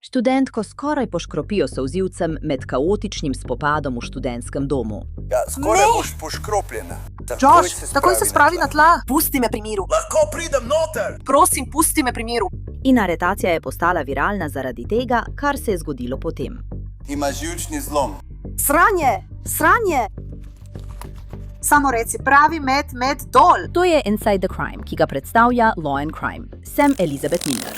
Študentko skoraj poškropijo solzivcem med kaotičnim spopadom v študentskem domu. Ja, skoraj boš poškropljena. Josh, takoj se spravi na tla. Pusti me pri miru. Lahko pridem noter. Prosim, pusti me pri miru. In aretacija je postala viralna zaradi tega, kar se je zgodilo potem. Ima živčni zlom. Sranje, sranje. Samo reci, pravi med dol. To je Inside the Crime, ki ga predstavlja Law and Crime. Sem Elizabeth Miller.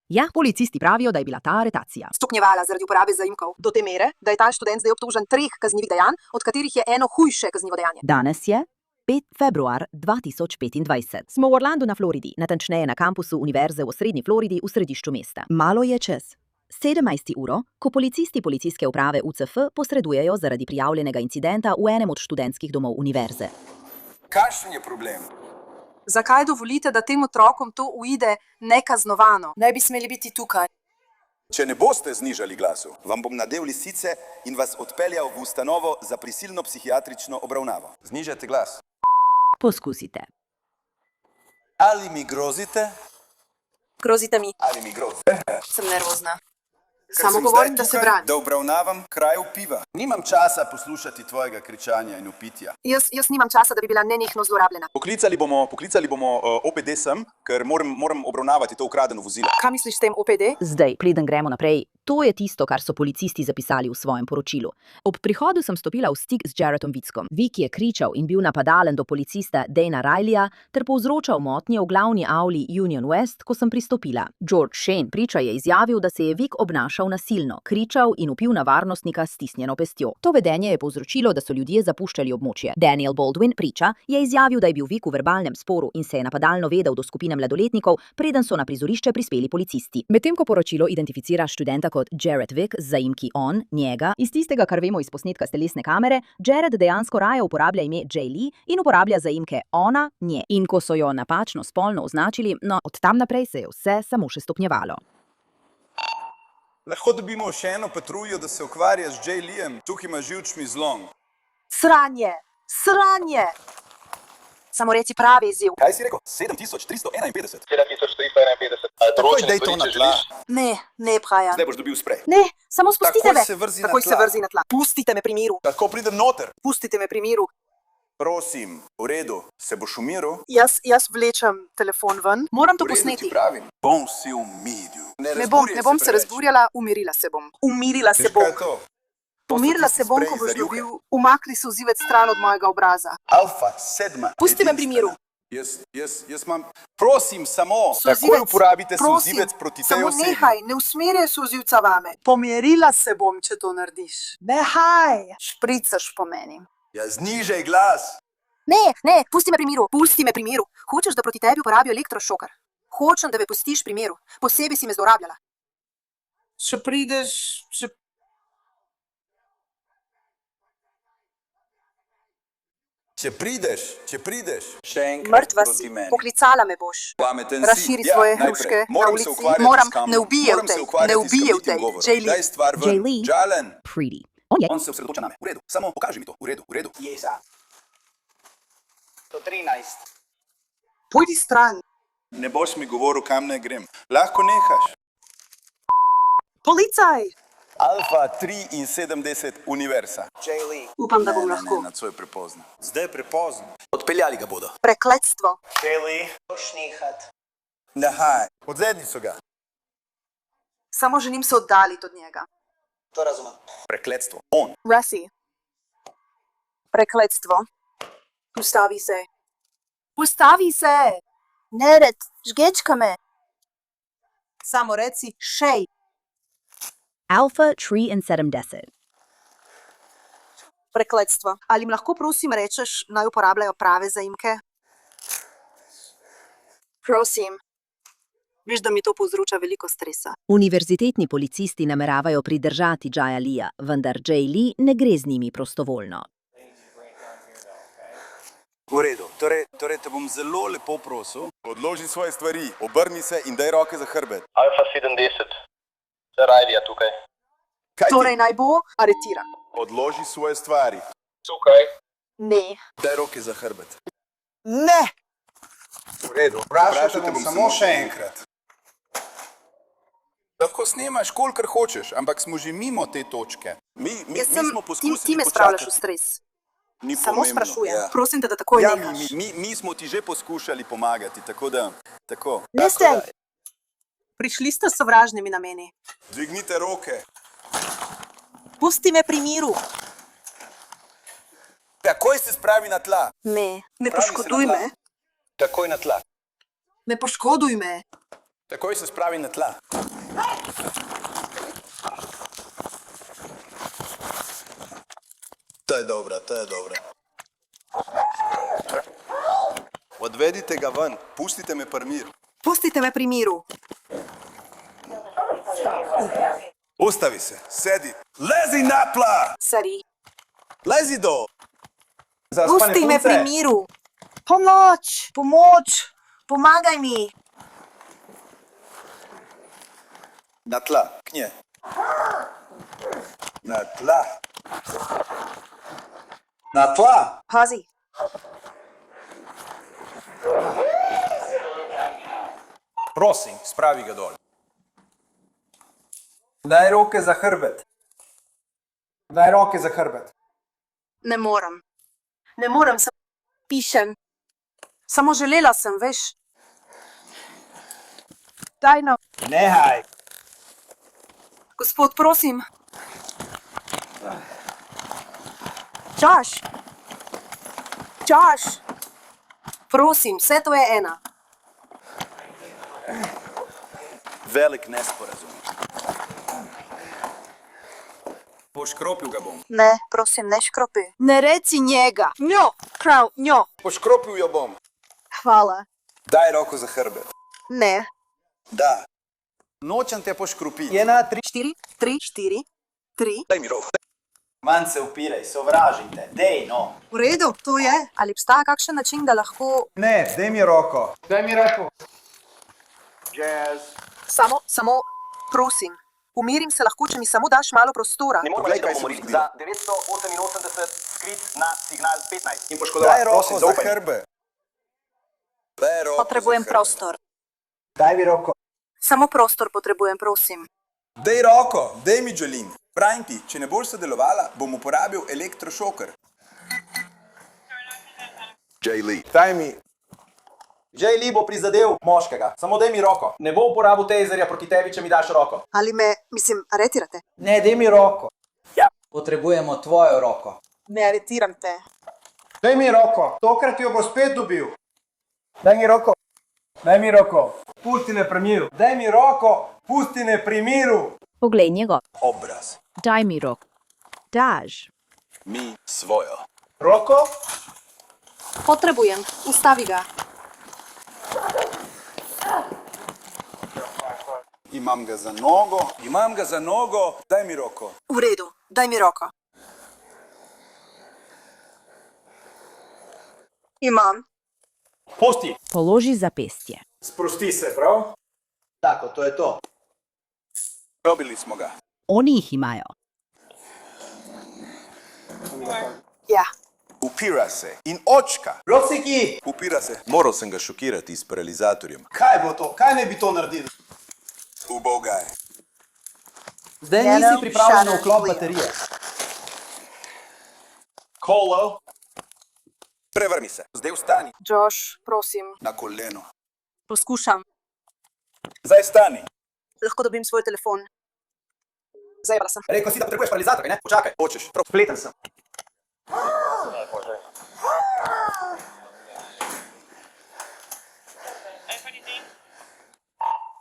Ja, policisti pravijo, da je bila ta aretacija Stopnjevala zaradi uporabe zaimkov do te mere, da je ta študent zdaj obtožen 3 kaznivih dejanj, od katerih je eno hujše kaznivo dejanje. Danes je 5. februar 2025. Smo v Orlandu na Floridi, natančneje na kampusu Univerze v Srednji Floridi v središču mesta. Malo je čez 17. uro, ko policisti policijske uprave UCF posredujejo zaradi prijavljenega incidenta v enem od študentskih domov univerze. Kakšen je problem? Zakaj dovolite, da tem otrokom to uide nekaznovano? Ne bi smeli biti tukaj. Če ne boste znižali glasu, vam bom nadel lisice in vas odpeljal v ustanovo za prisilno psihiatrično obravnavo. Znižajte glas. Poskusite. Ali mi grozite? Grozite mi. Ali mi grozite? Sem nervozna. Ker Samo sem govorim, zdaj da se tukaj, branim. Da obravnavam kraj piva. Nimam časa poslušati tvojega kričanja in upitja. Jaz nimam časa, da bi bila nenehno zlorabljena. Poklicali bomo OPD sem, ker moram obravnavati to ukradeno vozilo. Kaj misliš s tem OPD? Zdaj, preden gremo naprej, to je tisto, kar so policisti zapisali v svojem poročilu. Ob prihodu sem stopila v stik z Jaredom Vickom. Vic je kričal in bil napadalen do policista Dana Rileya ter povzročal motnje v glavni avli Union West, ko sem pristopila. George Shane, priča, je izjavil, da se je Vic obnašal nasilno, kričal in vpil na varnostnika s stisnjeno pestjo. To vedenje je povzročilo, da so ljudje zapuščali območje. Daniel Baldwin, priča, je izjavil, da je bil Vic v verbalnem sporu in se je napadalno vedel do skupine mladoletnikov, preden so na prizorišče prispeli policisti. Medtem ko poročilo identificira študenta kot Jared Vick z zaimki on, njega, iz tistega, kar vemo iz posnetka s telesne kamere, Jared dejansko raje uporablja ime Jay Lee in uporablja zaimke ona, nje. In ko so jo napačno spolno označili, no, od tam naprej se je vse samo še stopnjevalo. Lahko dobimo še eno patruljo, da se ukvarja z Jay Leejem. Tukaj ima živčni zlom. Sranje, sranje. Samo reci pravi izziv. Kaj si rekel? 7351. 7351. Takoj dej to na tla. Ne, Brian. Zdaj boš dobil sprej. Ne, samo spustite Takoj me. se vrzi na Takoj tla. se vrzi na tla. Pustite me pri miru. Lahko pridem noter. Pustite me pri miru. Prosim, v redu. Se boš umiril? Jaz vlečem telefon ven. Moram to V redu, posneti. ti pravim. Bom se umiril. Ne bom se razburjala, umirila se bom. Umirila se bom. Umirila se bom, ko boš dobil. Umakni solzivec stran od mojega obraza. Alfa, 7. Pusti me pri miru. Jaz imam... Prosim, samo, Solzivec, takoj uporabite prosim, solzivec proti tej samo osebi. nehaj, ne usmerjaj solzivca vame. Pomirila se bom, če to narediš. Nehaj. Špricaš po meni. Ja, znižaj glas. Ne, pusti me pri miru. Pusti me pri miru. Hočeš, da proti tebi uporabijo elektrošokar? Hočem, da me pustiš pri miru. Posebej si me zlorabljala. Če prideš, Če prideš, še enkrat mrtva proti si, meni. poklicala me boš. Pameten si. Razširi svoje najprej. hruške na Moram se ulici. ukvarjati Moram, s kamero. ne ubije Moram v se tej, ukvarjati ne s ubije v kamnitim tej. govorom. Jay Lee. Daj stvar ven. Jay Lee. Jalen. Pretty. On se osredotoča name. V redu, samo pokaži mi to. V redu. Jeza. 113. Pojdi stran. Ne boš mi govoril, kam naj grem. Lahko nehaš. Policaj. Alfa 73 univerza. Jay Lee. Upam, da bom Ne, lahko. nocoj je prepozno. Zdaj je prepozno. Odpeljali ga bodo. Prekletstvo. Jay Lee. Boš nehat. Nehaj. Odzedni so ga. Samo želim se oddaljiti od njega. To razumem. Prekletstvo. On. Russy. Prekletstvo. Ustavi se. Ustavi se. Nered, žgečka me. Samo reci šej. Alpha 73. Prekletstvo. Ali mi lahko prosim rečeš, naj uporabljajo prave zaimke? Prosim. Veš, da mi to povzroča veliko stresa. Univerzitetni policisti nameravajo pridržati Jaya Leeja, vendar Jay Lee ne gre z njimi prostovoljno. V redu. Torej te bom zelo lepo prosil. Odloži svoje stvari, obrni se in daj roke za hrbet. Alfa 70. Se Rileyja tukaj. Kaj Torej naj bo aretiran. Odloži svoje stvari. Tukaj. Ne. Daj roke za hrbet. Ne. V redu. Vprašal te bom samo še enkrat. Lahko snemaš, kolikor hočeš, ampak smo že mimo te točke. Mi smo poskusili ti me spravljaš v počakati. stres. Ni Samo pomembno, sprašujem. ja. Prosim te, da takoj Ja, nehaš. mi smo ti že poskušali pomagati, tako da, tako. Listen, prišli ste s sovražnimi nameni. Dvignite roke. Pusti me pri miru. Takoj se spravi na tla. Ne Spravi poškoduj se na tla. me. Takoj na tla. Ne poškoduj me. Takoj se spravi na tla. To je dobra, to je dobra. Odvedite ga ven. Pustite me pri miru. Pustite me pri miru. Ustavi se, sedi. Lezi na tla! Sari. Lezi dol. Pusti me pri miru. Pomoč, pomoč, pomagaj mi. Na tla, k nje. Na tla. Na tla. Pazi. Prosim, spravi ga dol. Daj roke za hrbet. Daj roke za hrbet. Ne morem. Ne morem, samo pišem. Samo želela sem, veš. Daj no. Nehaj. Gospod, prosim. Josh. Josh. Prosim, vse to je ena. Velik nesporazum. Poškropil ga bom. Ne, prosim, ne škropi. Ne reci njega. Njo, prav, njo. Poškropil jo bom. Hvala. Daj roko za hrbet. Ne. Da. Nočem te poškropiti. 1, 3. 4, 3, 4, 3. Daj mi roko. Manj se upiraj, sovražite, dej no. V redu, to je. Ali obstaja kakšen način, da lahko... Ne, daj mi roko. Daj mi roko. Samo, prosim. Umirim se lahko, če mi samo daš malo prostora. Ne moramo Poglej, reči, da kaj se bomo bo morili. zgodilo. Za 988 sklic na signal 15 in Daj poškodovati. roko Prosim, za zaupaj mi. hrbet. Daj roko Potrebujem za hrbet. prostor. Daj mi roko. Samo prostor potrebujem, prosim. Daj roko, daj mi Jolene. Pravim ti, če ne boš sodelovala, bom uporabil elektrošoker. Jay Lee. Daj mi. Jay Lee bo prizadel moškega, samo daj mi roko. Ne bo uporabil tezerja proti tebi, če mi daš roko. Ali me, aretirate? Ne, daj mi roko. Ja. Potrebujemo tvojo roko. Ne aretiram te. Daj mi roko. Tokrat jo bo spet dobil. Daj mi roko. Daj mi roko. Pusti me pri miru. Daj mi roko. Pusti me pri miru. Poglej njegov. Obraz. Daj mi rok. Daž. Mi svojo. Roko. Potrebujem. Ustavi ga. Imam ga za nogo. Imam ga za nogo. Daj mi roko. V redu, daj mi roko. Imam. Pusti. Položi zapestje. Sprosti se, prav? Tako, to je to. Probili smo ga. Oni jih imajo. Ja. Upira se. In očka. Rosiki. Upira se. Moral sem ga šokirati s paralizatorjem. Kaj bo to? Kaj ne bi to naredili? Ubogaj. Zdaj Ja, nisi no, pripravljen na shut up, vklop Leo. baterije. Kolo. Prevrni se. Zdaj vstani. Josh, prosim. Na koleno. Poskušam. Zdaj stani. Lahko dobim svoj telefon. Zajebala sem. Rekel si, da potrebuješ paralizatorja, ne? Počakaj. Hočeš. Spleten sem.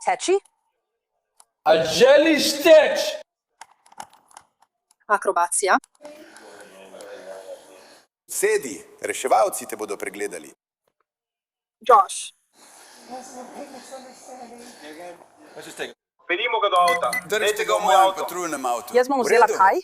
Teči? A želiš teč? Akrobacija. Sedi. Reševalci te bodo pregledali. Josh. Pelimo ga do avta. Držite ga v mojem patruljnem avtu. Jaz bom V vzela redu? kaj?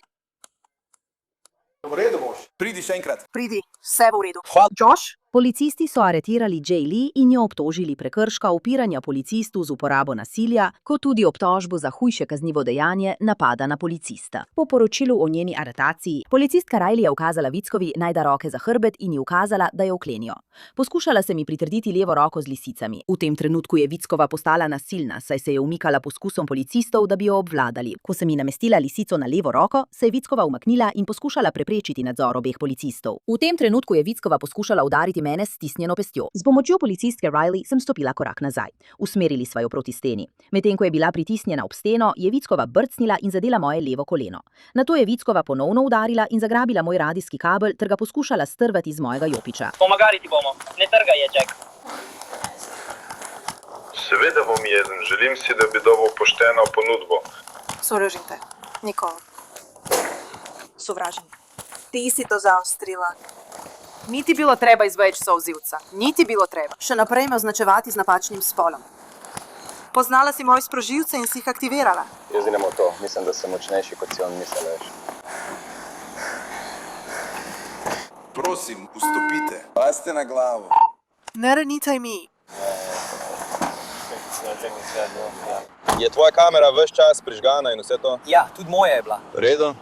V redu boš. Pridi še enkrat. Pridi. Vse v redu. Hvala. Josh? Policisti so aretirali Jay Lee in jo obtožili prekrška upiranja policistu z uporabo nasilja, kot tudi obtožbo za hujše kaznivo dejanje napada na policista. Po poročilu o njeni aretaciji, policistka Riley je ukazala Vickovi, naj da roke za hrbet in ji ukazala, da jo uklenijo. Poskušala se mi pritrditi levo roko z lisicami. V tem trenutku je Vickova postala nasilna, saj se je umikala poskusom policistov, da bi jo obvladali. Ko sem ji namestila lisico na levo roko, se je Vickova umaknila in poskušala preprečiti nadzor obeh policistov. V tem trenutku je Vickova poskušala udariti mene s stisnjeno pestjo. Z pomočjo policistke Riley sem stopila korak nazaj. Usmerili sva jo proti steni. Medtem ko je bila pritisnjena ob steno, je Vickova brcnila in zadela moje levo koleno. Nato je Vickova ponovno udarila in zagrabila moj radijski kabel ter ga poskušala strvati iz mojega jopiča. Pomagali ti bomo, ne trgaj je, Jack. Seveda bom jezen, želim si, da bi dobil pošteno ponudbo. Sovražim te. Nikoli. Sovražim. Ti si to zaostrila. Ni ti bilo treba izveč solzivca. Ni ti bilo treba. Še naprej me označevati z napačnim spolom. Poznala si moje sprožilce in si jih aktivirala. Jaz idemo to, mislim, da sem močnejši, kot si on misliš. Prosim, vstopite. Pazite na glavo. Ne ranitaj mi. Je tvoja kamera ves čas prižgana in vse to? Ja, tudi moja je bila. Redo?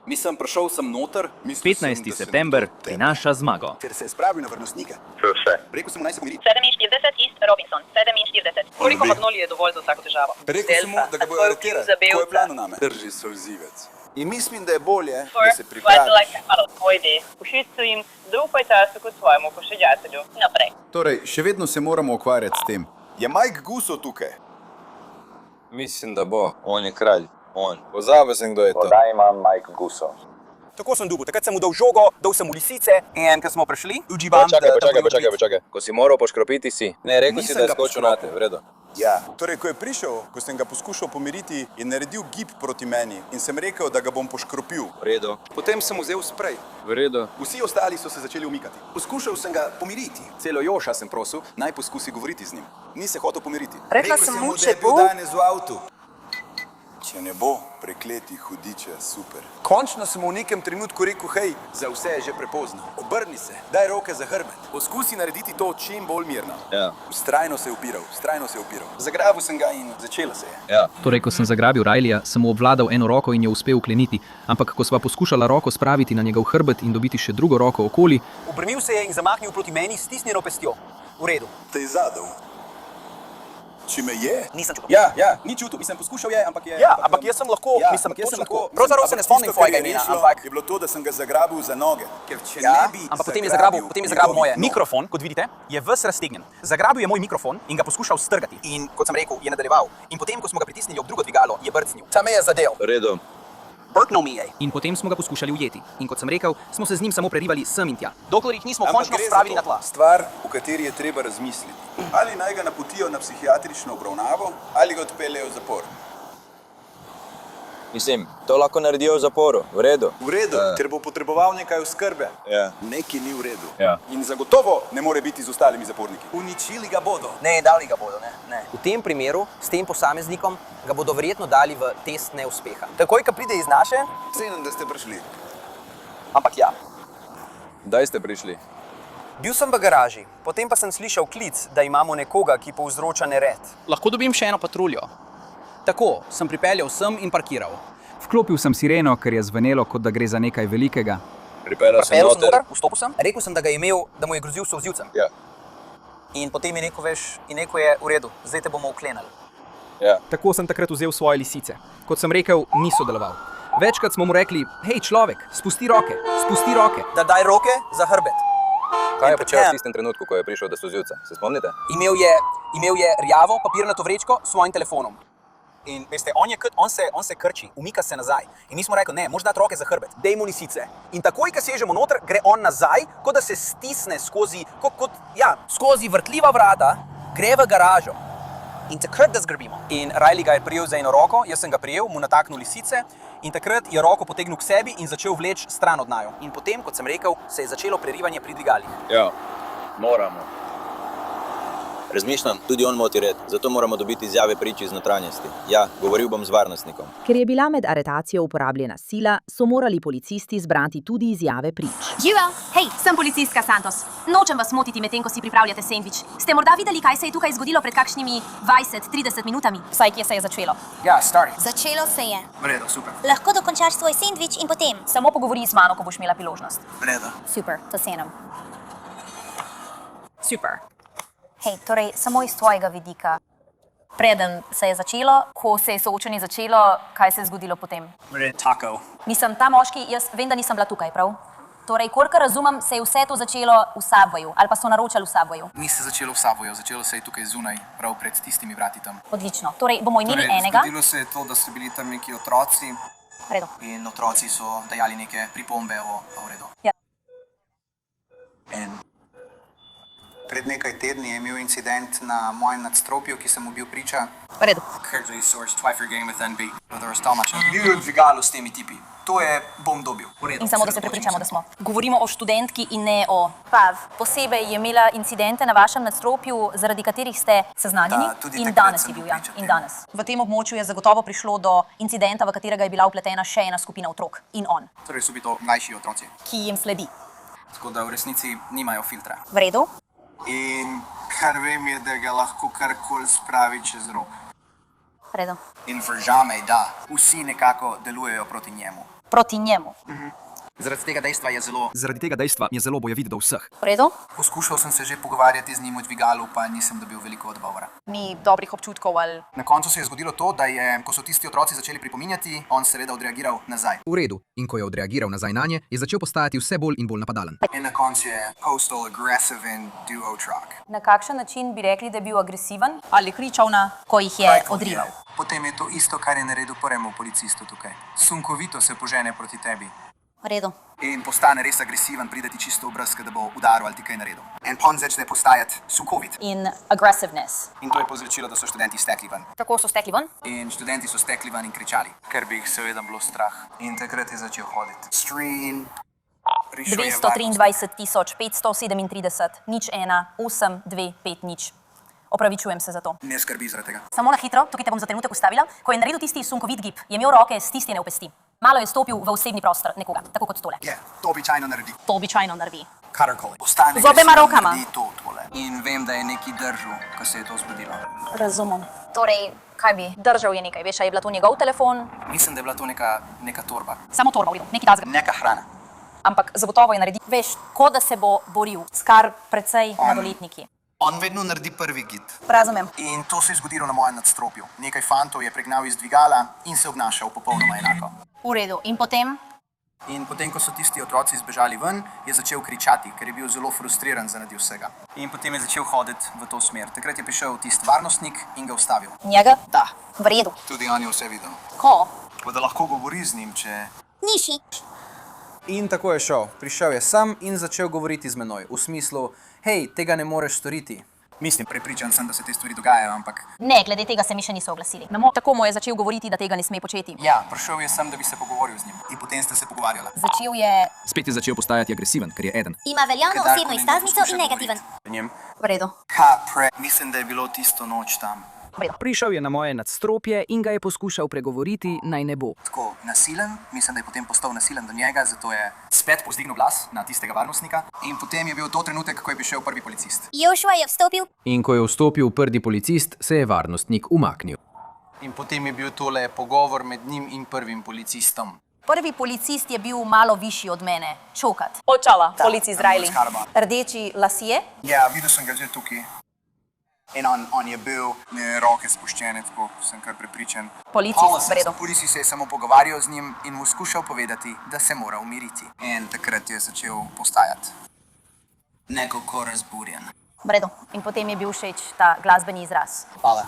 Mislim, prišel sem noter. 15. september prinaša zmago. Ker se je spravil na varnostnike. To je vse. Rekel sem mu naj se umiri. 47 East Robinson, 47. Koliko magnolij je dovolj za vsako težavo? Rekel sem mu, da ga bojo aretirali. Ko je plano name? Drži solzivec. In mislim, da je bolje, da se pripravi. Všeč so jim, zaupaj času kot svojemu pošiljatelju. Naprej. Torej, še vedno se moramo ukvarjati s tem. Je Mike Guso tukaj? Mislim, da bo. On je kralj. On. Pozabil sem, kdo je to. Podaj imam Mike Guso. Tako sem dubil. Takrat sem mu dal žogo, dal sem mu lisice in ko smo prišli, uživam, Počakaj. Ko si moral poškropiti si. Ne, rekel si, da je skočil nate, v redu. Ja. Torej, ko je prišel, ko sem ga poskušal pomiriti, je naredil gib proti meni in sem rekel, da ga bom poškropil. V redu. Potem sem vzel sprej. V redu. Vsi ostali so se začeli umikati. Poskušal sem ga pomiriti. Celo Joša sem prosil, naj poskusi govoriti z njim. Ni se hotel pomiriti. Rekla Rekel sem mu, mu, da če je bil bo. danes v avtu. Če ne bo, prekleti hudiče, super. Končno sem v nekem trenutku rekel, hej, za vse je že prepozno. Obrni se, daj roke za hrbet. Poskusi narediti to čim bolj mirno. Ja. Vztrajno se je upiral. Zagrabil sem ga in začelo se je. Ja. Torej, ko sem zagrabil Rileyja, sem mu obvladal eno roko in jo uspel ukleniti, ampak ko sva poskušala roko spraviti na njegov hrbet in dobiti še drugo roko okoli, Obrnil se je in zamahnil proti meni s stisnjeno pestjo. V redu. Te je zadal. Če me je? Nisem čutil. Ja, ni čutil. Mislim, poskušal je, ampak je... Ja, ampak jaz sem lahko, Pravzaprav se ne spomnim tvojega imena, ampak... Je bilo to, da sem ga zagrabil za noge. Ker če Ja, ne bi ampak potem je zagrabil moje. njegovih nog- Mikrofon, kot vidite, je ves raztegnjen. Zagrabil je moj mikrofon in ga poskušal strgati. In kot sem rekel, je nadaljeval. In potem, ko smo ga pritisnili ob drugo dvigalo, je brcnil. Ta me je zadel. V redu. Brknil mi je. in potem smo ga poskušali ujeti. In kot sem rekel, smo se z njim samo prerivali sem in tja. Dokler jih nismo Ampak končno gre za spravili to. na tla. Stvar, o kateri je treba razmisliti. Ali naj ga napotijo na psihiatrično obravnavo, ali ga odpeljejo v zapor. Mislim, to lahko naredijo v zaporu. V redu. V redu, ker bo potreboval nekaj oskrbe. Ja. Nekaj ni v redu. Ja. In zagotovo ne more biti z ostalimi zaporniki. Uničili ga bodo. Ne, dali ga bodo, ne. V tem primeru, s tem posameznikom, ga bodo verjetno dali v test neuspeha. Takoj, ko pride iz naše, Cenim, da ste prišli. ampak ja. Kdaj ste prišli? Bil sem v garaži, potem pa sem slišal klic, da imamo nekoga, ki povzroča nered. Lahko dobim še eno patruljo. Tako, sem pripeljal sem in parkiral. Vklopil sem sireno, ker je zvenelo, kot da gre za nekaj velikega. Pripeljal sem Pripeljal sem noter. noter, vstopil sem, rekel sem, da ga je imel, da mu je grozil s solzivcem. Ja. In potem je rekel, je v redu, zdaj te bomo uklenili. Ja. Tako sem takrat vzel svoje lisice. Kot sem rekel, ni sodeloval. Večkrat smo mu rekli, hej človek, spusti roke. Da daj roke za hrbet. Kaj je In počel potem- v tistem trenutku, ko je prišel do solzivca? Se spomnite? Imel je rjavo papirnato vrečko s svojim telefonom. In veste, on se krči, umika se nazaj. In mi smo rekli, ne, moraš dati roke za hrbet, dej mu lisice. In takoj, ko sežemo noter, gre on nazaj, kot da se stisne skozi vrtljiva vrata, gre v garažo. In takrat, da zgrbimo. In Riley ga je prijel za eno roko, jaz sem ga prijel, mu nataknil lisice in takrat je roko potegnil k sebi in začel vleči stran od naju. In potem, kot sem rekel, se je začelo prerivanje pri dvigalih. Ja. Moramo. Razmišljam, tudi on moti red, zato moramo dobiti izjave prič iz notranjosti. Ja, govoril bom z varnostnikom. Ker je bila med aretacijo uporabljena sila, so morali policisti zbrati tudi izjave prič. Živa, hej, sem policistka Santos. Nočem vas motiti medtem, ko si pripravljate sendvič. Ste morda videli, kaj se je tukaj zgodilo pred kakšnimi 20-30 minutami? Vsaj kje se je začelo? Ja, stari. Začelo se je. V redu, super. Lahko dokončaš svoj sendvič in potem. Samo pogovori z mano, ko boš imela priložnost. V redu. Super, to cenim. Super. Hej, torej, samo iz tvojega vidika. Preden se je začelo, ko se je soočenje začelo, kaj se je zgodilo potem? V redu, taco. Mislim, ta moški, jaz vem, da nisem bila tukaj, prav? Torej, kolikor razumem, se je vse to začelo v Subwayu, ali pa so naročali v Subwayu. Ni se začelo v Subwayu, začelo se je tukaj zunaj, prav pred tistimi vrati tam. Odlično. Torej, bomo imeli enega. Zgodilo se je to, da so bili tam neki otroci. V redu. In otroci so dajali neke pripombe o redu. Ja. Pred nekaj tedni je imel incident na mojem nadstropju, ki sem mu bil priča. V redu. Currently sourced Twyford game with NB. Bil je v dvigalu s temi tipi. To je bom dobil. In samo, da se prepričamo, da smo. Govorimo o študentki in ne o... Pav, posebej je imela incidente na vašem nadstropju, zaradi katerih ste seznanjeni. In danes je bil, ja. In danes. V tem območju je zagotovo prišlo do incidenta, v katerega je bila vpletena še ena skupina otrok. In on. Torej so bili to mlajši otroci. Ki jim sledi. Tako da v resnici nimajo filtra. V redu. In kar vem je, da ga lahko karkoli spravi čez rob. V redu. In verjame, da vsi nekako delujejo proti njemu. Proti njemu. Zaradi tega dejstva je zelo bojevit do vseh. V redu. Poskušal sem se že pogovarjati z njim v dvigalu, pa nisem dobil veliko odgovora. Ni dobrih občutkov ali... Na koncu se je zgodilo to, da je, ko so tisti otroci začeli pripominjati, on seveda odreagiral nazaj. V redu, in ko je odreagiral nazaj nanje, je začel postajati vse bolj in bolj napadalen. In na koncu je postal aggressive in duo truck. Na kakšen način bi rekli, da je bil agresiven? Ali kričal na, ko jih je odrival? Potem je to isto, kar je naredil prvemu policistu tukaj. Sunkovito se požene proti tebi. V redu. In postane res agresiven, pride ti čisto v brske, da bo udaril ali ti kaj naredil. In on začne postajati sunkovit. In aggressiveness. In to je povzročilo, da so študenti stekli ven. Tako so stekli ven? In študenti so stekli ven in kričali, ker bi jih seveda bilo strah. In takrat je začel hoditi. Stream. 223.537, 01.825. Opravičujem se za to. Ne skrbi zaradi tega. Samo na hitro, tukaj te bom za trenutek ustavila. Ko je naredil tisti sunkovit gib, je imel roke stisnjene v pesti. Malo je stopil v osebni prostor nekoga, tako kot tole. Ja, to običajno naredi. To običajno naredi. Kadarkoli. Ostane z obema rokama. In vem, da je neki držal, ko se je to zgodilo. Razumem. Torej, kaj bi? Držal je nekaj, veš, a je bila to njegov telefon? Mislim, da je bila to neka torba. Samo torba, nekaj tazga. Neka hrana. Ampak zagotovo je naredil, veš, kot da se bo boril s kar precej mladoletniki. On vedno naredi prvi git. Razumem. In to se je zgodilo na mojem nadstropju. Nekaj fantov je pregnal iz dvigala in se obnašal popolnoma enako. V redu. In potem? In potem, ko so tisti otroci zbežali ven, je začel kričati, ker je bil zelo frustriran zaradi vsega. In potem je začel hoditi v to smer. Takrat je prišel tisti varnostnik in ga ustavil. Njega? Da. V redu. Tudi on je vse videl. Ko? Da lahko govori z njim, če... Niši. In tako je šel. Prišel je sem in začel govoriti z menoj. V smislu, hej, tega ne moreš storiti. Mislim, prepričan sem, da se te stvari dogajajo, ampak... Ne, glede tega se mi še niso oglasili. Tako mu je začel govoriti, da tega ne sme početi. Ja, prišel je sem, da bi se pogovoril z njim. In potem ste se pogovarjali. Začel je... Spet je začel postajati agresiven, ker je eden. Ima veljavno osebno izkaznico in negativen. V redu. Mislim, da je bilo tisto noč tam. Prišel je na moje nadstropje in ga je poskušal pregovoriti, naj ne bo. Tako nasilen, mislim, da je potem postal nasilen do njega, zato je spet povzdignil glas na tistega varnostnika. In potem je bil to trenutek, ko je prišel prvi policist. Joshua je vstopil. In ko je vstopil prvi policist, se je varnostnik umaknil. In potem je bil tole pogovor med njim in prvim policistom. Prvi policist je bil malo višji od mene. Čokat. Očala, policist Riley. Rdeči lasje. Ja, videl sem ga že tukaj. In on je bil, roke spuščene, tako sem kar prepričan. Policist se je samo pogovarjal z njim in mu skušal povedati, da se mora umiriti. In takrat je začel postajati nekako razburjen. V redu. In potem je bil všeč ta glasbeni izraz. Hvala.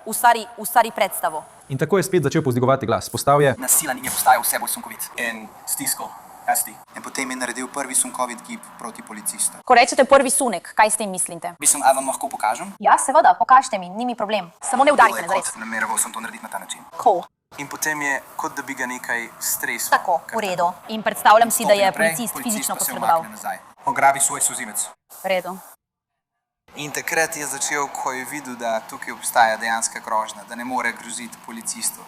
Ustvari predstavo. In tako je spet začel povzdigovati glas. Postal je... Nasilen in je postajal vse bolj sunkovit. In stiskal. In potem je naredil prvi sunkovit gib proti policistu. Ko rečete prvi sunek, kaj s tem mislite? Mislim, ali vam lahko pokažem? Ja, seveda, pokažite mi, ni mi problem. Samo ne udarite me, zares. Nameraval sem to narediti na ta način. Cool. In potem je, kot da bi ga nekaj streslo. Tako, v redu. In predstavljam si, da je policist fizično posredoval. Pograbi svoj suzimec. V redu. In takrat je začel, ko je videl, da tukaj obstaja dejanska grožnja, da ne more groziti policistu.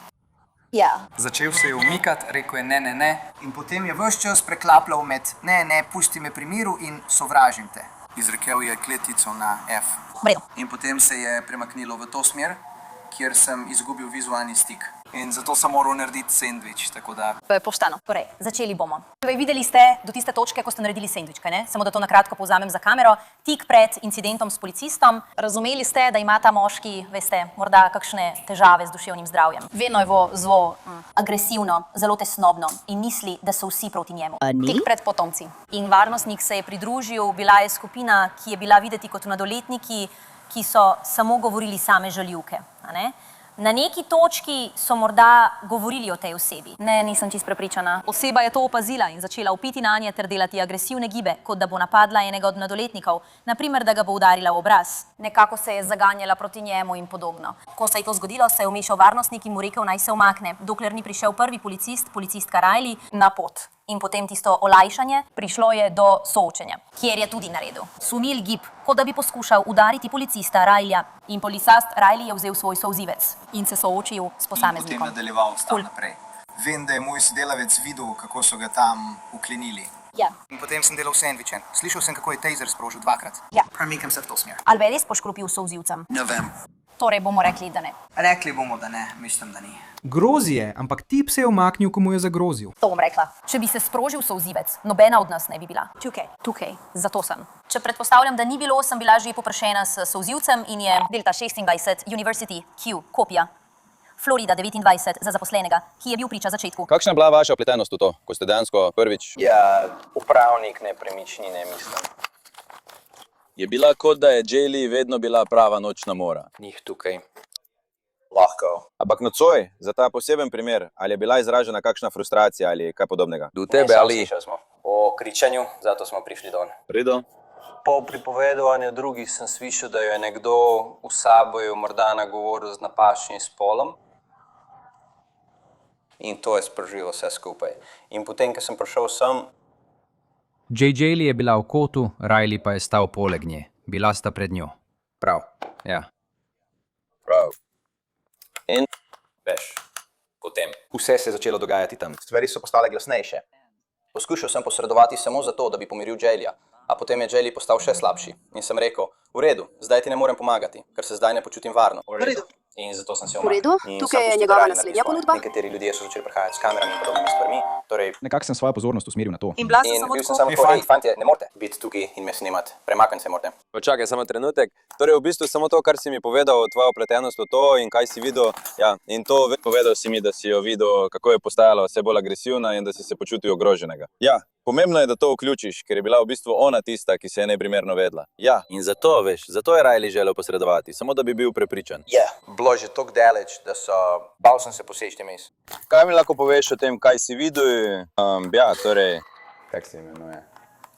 Ja. Začel se je umikati, rekel je ne. In potem je ves čas preklapljal med ne, pusti me pri miru in sovražim te. Izrekel je kletico na F. Vredo. In potem se je premaknilo v to smer, kjer sem izgubil vizualni stik. In zato sem moral narediti sendvič, tako da... To je pošteno. Torej, začeli bomo. Torej, videli ste do tiste točke, ko ste naredili sendvič, kaj ne? Samo da to na kratko povzamem za kamero. Tik pred incidentom s policistom. Razumeli ste, da ima ta moški, veste, morda kakšne težave z duševnim zdravjem. Vedno je zelo agresivno, zelo tesnobno in misli, da so vsi proti njemu. Tik pred potomci. In varnostnik se je pridružil, bila je skupina, ki je bila videti kot mladoletniki, ki so samo govorili same žaljivke, a ne? Na neki točki so morda govorili o tej osebi. Ne, nisem čisto prepričana. Oseba je to opazila in začela vpiti nanje ter delati agresivne gibe, kot da bo napadla enega od mladoletnikov, naprimer, da ga bo udarila v obraz. Nekako se je zaganjala proti njemu in podobno. Ko se je to zgodilo, se je vmešal varnostnik in mu rekel, naj se umakne, dokler ni prišel prvi policistka Riley na pot. In potem tisto olajšanje, prišlo je do soočenja, kjer je tudi naredil sumljiv gib, kot da bi poskušal udariti policista Rileyja. In policist Riley je vzel svoj solzivec in se soočil s posameznikom. In potem nadaljeval stav naprej. Vem, da je moj sodelavec videl, kako so ga tam uklenili. Ja. In potem sem delal sendviče. Slišal sem, kako je taser sprožil 2-krat. Ja. Premikam se v to smer. Ali bi res poškropil solzivcem? Ne vem. Torej bomo rekli, da ne. Rekli bomo, da ne. Mislim, da ni. Grozi je, ampak tip se je umaknil, ko mu je zagrozil. To bom rekla. Če bi se sprožil solzivec, nobena od nas ne bi bila. Tukaj, zato sem. Če predpostavljam, da ni bilo, sem bila že poprašena s solzivcem in je Delta 26, University, Q, kopija. Florida 29 za zaposlenega, ki je bil priča začetku. Kakšna je bila vaša vpletenost v to, ko ste dejansko prvič? Ja, upravnik nepremičnine, mislim. Je bila kot da je Jaylee vedno bila prava nočna mora. Njih tukaj. Lahko. Ampak nocoj, za ta poseben primer, ali je bila izražena kakšna frustracija ali kaj podobnega? Do tebe ali? Slišali smo o kričanju, zato smo prišli dol. Redo? Po pripovedovanju drugih sem slišal, da jo je nekdo v Saboju morda nagovoril z napačnim spolom. In to je sprožilo vse skupaj. In potem, ko sem prišel sem... Jaylee je bila v kotu, Riley pa je stal poleg nje. Bila sta pred njo. Prav. Ja. Prav. In veš, potem vse se je začelo dogajati tam. Stvari so postale glasnejše. Poskušal sem posredovati samo zato, da bi pomiril Jayleeja, a potem je Jaylee postal še slabši. In sem rekel, v redu, zdaj ti ne morem pomagati, ker se zdaj ne počutim varno. V redu. In zato sem se V redu, tukaj je njegova naslednja ponudba. Nekateri ljudje so začeli prihajati s kamerami in podobnimi stvarmi. Torej, nekako sem svojo pozornost usmeril na to. In bila bil sem samo tako, fantje, ne morete biti tukaj in me snimati. Premaknite se morate. Počakaj samo trenutek. Torej v bistvu samo to, kar si mi povedal, tvoja vpletenost v to in kaj si videl. Ja, in to povedal si mi, da si jo videl, kako je postajala vse bolj agresivna in da si se počutil ogroženega. Ja, pomembno je, da to vključiš, ker je bila v bistvu ona tista, ki se je neprimerno vedla. Ja, in zato, veš, zato je Riley želel posredovati, samo da bi bil prepričan. Ja, bilo je že tako daleč, da so... Bal sem se poseči mes. Kaj mi lahko poveš o tem, kaj si videl? Ja, torej... Kako se imenuje?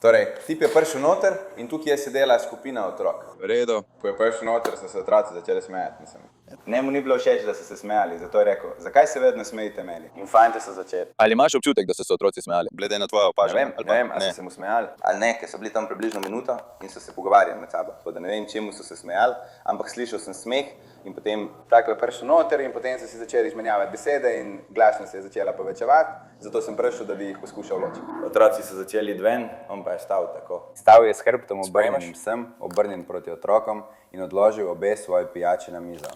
Torej, tip je prišel noter in tukaj je sedela skupina otrok. V redu. Ko je prišel noter, so se otroci začeli smejati, mislim. Njemu ni bilo všeč, da so se smejali, zato je rekel, zakaj se vedno smejite meni? In fajnte so začeli. Ali imaš občutek, da so se otroci smejali, glede na tvoje opažanje? Ne vem, ali so se mu smejali ali ne, ker so bili tam približno minuto in so se pogovarjali med sabo. Tako da ne vem, čemu so se smejali, ampak slišal sem smeh in potem tako je prišel noter in potem so si začeli izmenjavati besede in glasnost se je začela povečevati, zato sem prišel, da bi jih poskušal ločiti. Otroci so začeli ven, on pa je stal tako. Stal je s hrbtom obrnjenim sem, obrnjen proti otrokom in odložil obe svoje pijače na mizo.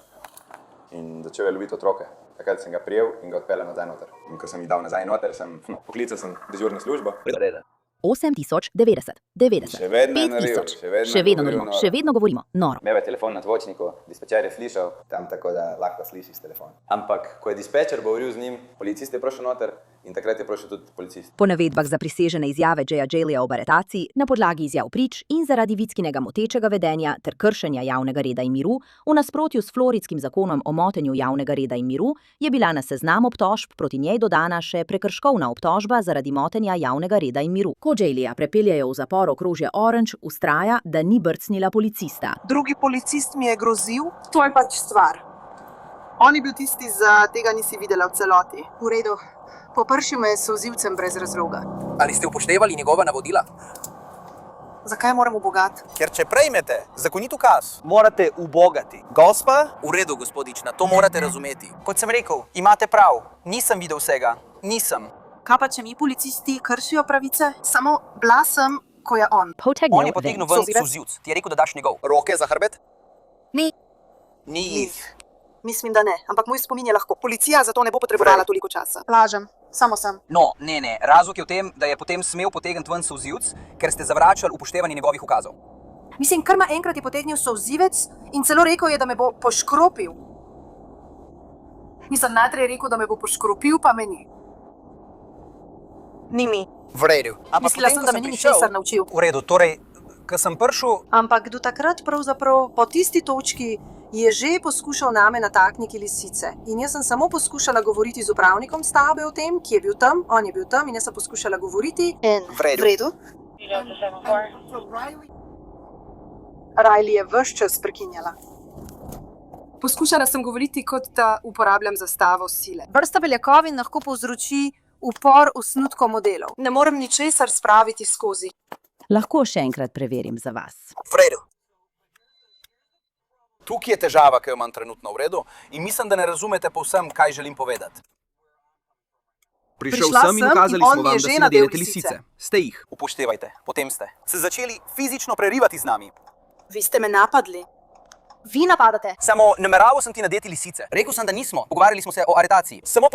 In začel je loviti otroke. Takrat sem ga prijel in ga odpeljal nazaj noter. In ko sem jih dal nazaj noter, sem poklical dežurno službo. 8090, 90, Še vedno je 5000, še vedno norimo, še vedno govorimo, noro. Imel je telefon na zvočniku, dispečer je slišal, tam tako da lahko slišiš telefon. Ampak, ko je dispečer govoril z njim, policist je prišel noter in takrat je prišel tudi policist. Po navedbah zaprisežene izjave Jayleeja ob aretaciji, na podlagi izjav prič in zaradi Vickinega motečega vedenja ter kršenja javnega reda in miru, v nasprotju s floridskim zakonom o motenju javnega reda in miru, je bila na seznam obtožb proti njej dodana še prekrškovna obtožba zaradi motenja javnega reda in miru. Ko Jayleeja prepeljejo v zapor okrožja Orange, vztraja, da ni brcnila policista. Drugi policist mi je grozil, to je pač stvar. On je bil tisti, za tega nisi videla v celoti. V redu. Popršil me je s solzivcem brez razloga. Ali ste upoštevali njegova navodila? Zakaj moram ubogati? Ker če prejmete zakonit ukaz, Morate ubogati. Gospa? v redu, gospodična, to morate razumeti. Kot sem rekel, imate prav, nisem videl vsega, nisem. Kaj pa, če mi policisti kršijo pravice? Samo bila sem, ko je on. On je potegnil ven solzivec, ti je rekel, da daš njegov. Roke za hrbet? Ni. Ni jih. Mislim, da ne, ampak moj spomin je lahko. Policija zato ne bo potrebovala toliko časa. Lažem, samo sem. No, ne, razlog je v tem, da je potem smel potegniti ven solzivec, ker ste zavračali upoštevanje njegovih ukazov. Mislim, Krma enkrat je potegnil solzivec in celo rekel je, da me bo poškropil. Mislim, najprej je rekel, da me bo poškropil, pa me ni. Ni mi. V redu. Mislila sem, da me ni ničesar naučil. V redu, torej, ko sem prišel, Ampak do takrat pravzaprav po tisti točki je že poskušal name natakniti lisice. In jaz sem samo poskušala govoriti z upravnikom stavbe o tem, ki je bil tam, on je bil tam in jaz sem poskušala govoriti. V redu. V redu. Riley je ves čas prekinjala. Poskušala sem govoriti, kot da uporabljam zastavo sile. Vrsta beljakovin lahko povzroči upor osnutkov modelov. Ne morem ničesar spraviti skozi. Lahko še enkrat preverim za vas. v redu. Tukaj je težava, ki jo imam trenutno v redu in mislim, da ne razumete povsem, kaj želim povedati. Prišla sem in ukazali smo vam, da si nadelite lisice. Ste jih. Upoštevajte, potem ste se začeli fizično prerivati z nami. Vi ste me napadli. Vi napadate. Samo nameraval sem ti nadeti lisice. Rekel sem, da nismo. Pogovarjali smo se o aretaciji. Samo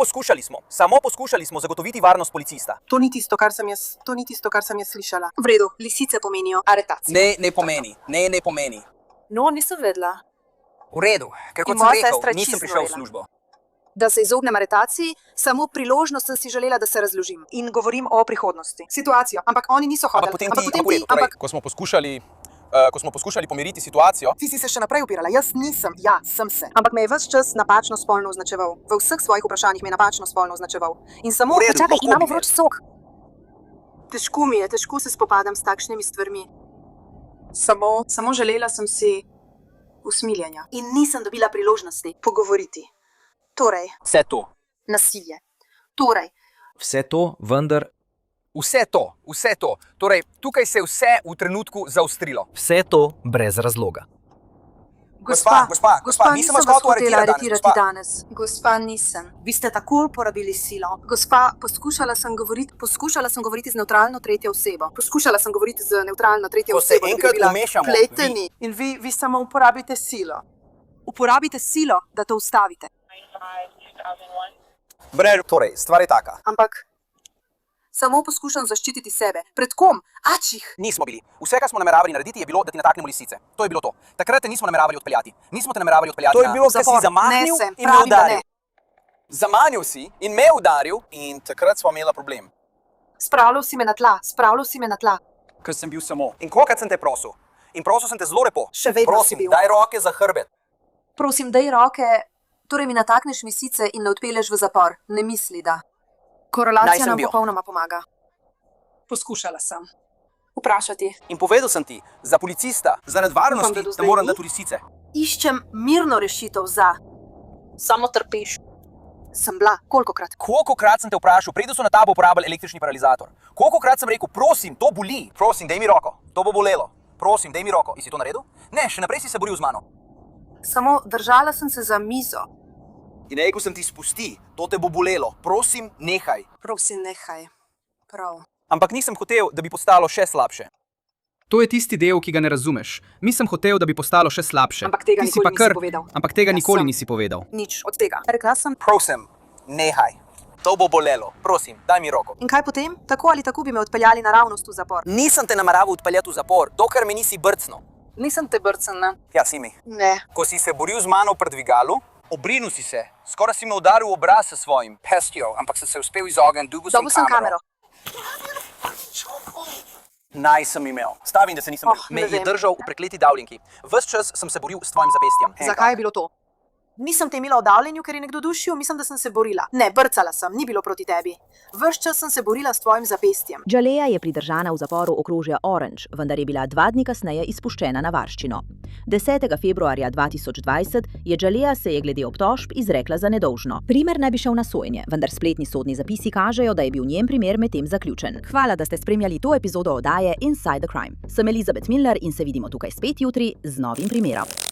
poskušali smo zagotoviti varnost policista. To ni tisto, kar sem jaz slišala. V redu, lisice pomenijo aretacijo. Ne pomeni. No, nisem vedela. V redu, ker kot In sem moja rekel, sestra nisem čisto prišel v vedela. službo. Da se izognem aretaciji, samo priložnost sem si želela, da se razložim. In govorim o prihodnosti. Situacijo, ampak oni niso hodili. Ko smo poskušali pomiriti situacijo, Ti si se še naprej upirala, jaz nisem, ja, sem se. Ampak me je ves čas napačno spolno označeval. V vseh svojih vprašanjih me je napačno spolno označeval. In samo V redu, počakaj, lahko imamo bi vroč sok. Težko mi je, težko se spopadam s takšnimi stvarmi. Samo želela sem si usmiljenja. In nisem dobila priložnosti pogovoriti. Torej, vse to. nasilje. Torej, Vse to, vendar Vse to. Torej, tukaj se je vse v trenutku zaostrilo. vse to brez razloga. Gospa, nisem vas hotel aretirati danes. Gospa, nisem. Vi ste tako uporabili silo. Gospa, poskušala sem govoriti z nevtralno tretjo osebo. Ko se enkrat umešamo, Pleteni. In vi samo uporabite silo. Uporabite silo, da to ustavite. Torej, stvar je taka. Ampak samo poskušam zaščititi sebe. Pred kom? Ačih! Nismo bili. Vse, kar smo nameravali narediti, je bilo, da ti nataknemo lisice. To je bilo to. Takrat te nismo nameravali odpeljati. To je bilo, ker si zamahnil in me udaril. Zamanil si in me udaril in takrat smo imeli problem. Spravljal si me na tla. Ker sem bil samo. In kolikrat sem te prosil? In prosil sem te zelo lepo. Še vedno si Prosim, bil. daj roke za hrbet. Prosim, daj roke, torej mi natakneš lisice in ne odpelješ v zapor. Ne misli, da. Naj Korelacija sem nam bil. popolnoma pomaga. Poskušala sem. Vprašati. In povedal sem ti, za policista, zaradi varnosti, Upam, da do da zdaj moram ni. dati lisice. Iščem mirno rešitev za. Samo trpiš. Sem bila, kolikokrat? Kolikokrat sem te vprašal, preden so na tabo uporabljali električni paralizator? Kolikokrat sem rekel, prosim, to boli. Prosim, daj mi roko, to bo bolelo. Prosim, daj mi roko. In si to naredil? Ne, še naprej si se boril z mano. Samo držala sem se za mizo. In rekel sem ti, spusti, to te bo bolelo. Prosim, nehaj. Prosim, nehaj. Prav. Ampak nisem hotel, da bi postalo še slabše. To je tisti del, ki ga ne razumeš. Nisem hotel, da bi postalo še slabše. Ampak tega Ti si nikoli pa nisi kar- povedal. Ampak tega Jaz nikoli sem. nisi povedal. Nič od tega. Rekla sem. Prosim, nehaj. To bo bolelo. Prosim, daj mi roko. In kaj potem? Tako ali tako bi me odpeljali naravnost v zapor. Nisem te nameraval odpeljati v zapor, dokler me nisi brcnil. Nisem te brcnila. Ja, si mi. Ne. Ko si se boril z mano pri dvigalu, obrinil si se. Skoraj si me udaril v obraz s svojim pestjo, ampak sem se uspel izogniti, dobil Dobil sem kamero. Naj sem imel. Stavim, da se nisem boril. Ne Me je vem. držal v prekleti davljenki. Ves čas sem se boril s tvojim zapestjem. Zakaj je bilo to? Nisem te imela v davljenju, ker je nekdo dušil, mislim, da sem se borila. Ne, brcala sem, ni bilo proti tebi. Ves čas sem se borila s tvojim zapestjem. Jaleja je pridržana v zaporu okrožja Orange, vendar je bila 2 dni kasneje izpuščena na varščino. 10. februarja 2020 je Jaleja se je glede obtožb izrekla za nedolžno. Primer naj bi šel na sojenje, vendar spletni sodni zapisi kažejo, da je bil njen primer medtem zaključen. Hvala, da ste spremljali to epizodo oddaje Inside the Crime. Sem Elizabeth Miller in se vidimo tukaj spet jutri z novim primerom.